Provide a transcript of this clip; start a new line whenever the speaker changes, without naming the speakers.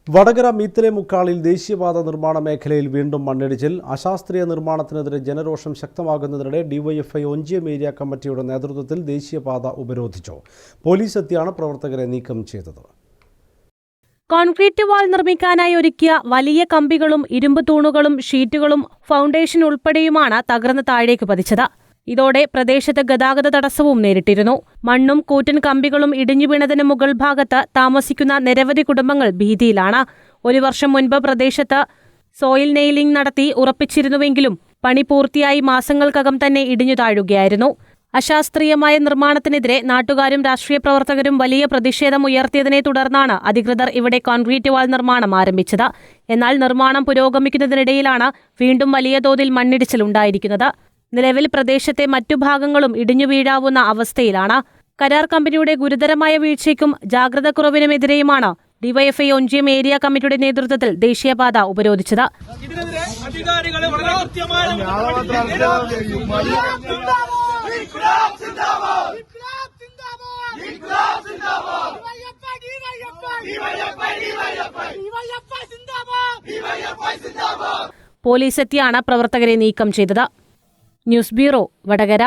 വടകര മീത്തലെ മുക്കാളിൽ ദേശീയപാത നിർമ്മാണ മേഖലയിൽ വീണ്ടും മണ്ണിടിച്ചിൽ. അശാസ്ത്രീയ നിർമ്മാണത്തിനെതിരെ ജനരോഷം ശക്തമാകുന്നതിനിടെ ഡിവൈഎഫ്ഐ ഒഞ്ചിയം ഏരിയ കമ്മിറ്റിയുടെ നേതൃത്വത്തിൽ ദേശീയപാത ഉപരോധിച്ചു. പോലീസ് എത്തിയാണ് പ്രവർത്തകരെ നീക്കം ചെയ്തത്.
കോൺക്രീറ്റ് വാൾ നിർമ്മിക്കാനായി ഒരുക്കിയ വലിയ കമ്പികളും ഇരുമ്പ് തൂണുകളും ഷീറ്റുകളും ഫൗണ്ടേഷൻ ഉൾപ്പെടെയുമാണ് തകർന്ന് താഴേക്ക് പതിച്ചത്. ഇതോടെ പ്രദേശത്ത് ഗതാഗത തടസ്സവും നേരിട്ടിരുന്നു. മണ്ണും കൂറ്റൻ കമ്പികളും ഇടിഞ്ഞു വീണതിന് മുകൾ ഭാഗത്ത് താമസിക്കുന്ന നിരവധി കുടുംബങ്ങൾ ഭീതിയിലാണ്. 1 വർഷം മുൻപ് പ്രദേശത്ത് സോയിൽ നെയിലിംഗ് നടത്തി ഉറപ്പിച്ചിരുന്നുവെങ്കിലും പണി പൂർത്തിയായി മാസങ്ങൾക്കകം തന്നെ ഇടിഞ്ഞു താഴുകയായിരുന്നു. അശാസ്ത്രീയമായ നിർമ്മാണത്തിനെതിരെ നാട്ടുകാരും രാഷ്ട്രീയ പ്രവർത്തകരും വലിയ പ്രതിഷേധം ഉയർത്തിയതിനെ തുടർന്നാണ് അധികൃതർ ഇവിടെ കോൺക്രീറ്റ് വാൾ നിർമ്മാണം ആരംഭിച്ചത്. എന്നാൽ നിർമ്മാണം പുരോഗമിക്കുന്നതിനിടയിലാണ് വീണ്ടും വലിയ തോതിൽ മണ്ണിടിച്ചിലുണ്ടായിരിക്കുന്നത്. നിലവിൽ പ്രദേശത്തെ മറ്റു ഭാഗങ്ങളും ഇടിഞ്ഞു വീഴാവുന്ന അവസ്ഥയിലാണ്. കരാർ കമ്പനിയുടെ ഗുരുതരമായ വീഴ്ചയ്ക്കും ജാഗ്രതക്കുറവിനുമെതിരെയുമാണ് ഡിവൈഎഫ്ഐ ഒഞ്ചിയം ഏരിയ കമ്മിറ്റിയുടെ നേതൃത്വത്തിൽ ദേശീയപാത ഉപരോധിച്ചത്. പോലീസ് എത്തിയാണ് പ്രവർത്തകരെ നീക്കം ചെയ്തത്. News bureau, Vadakara.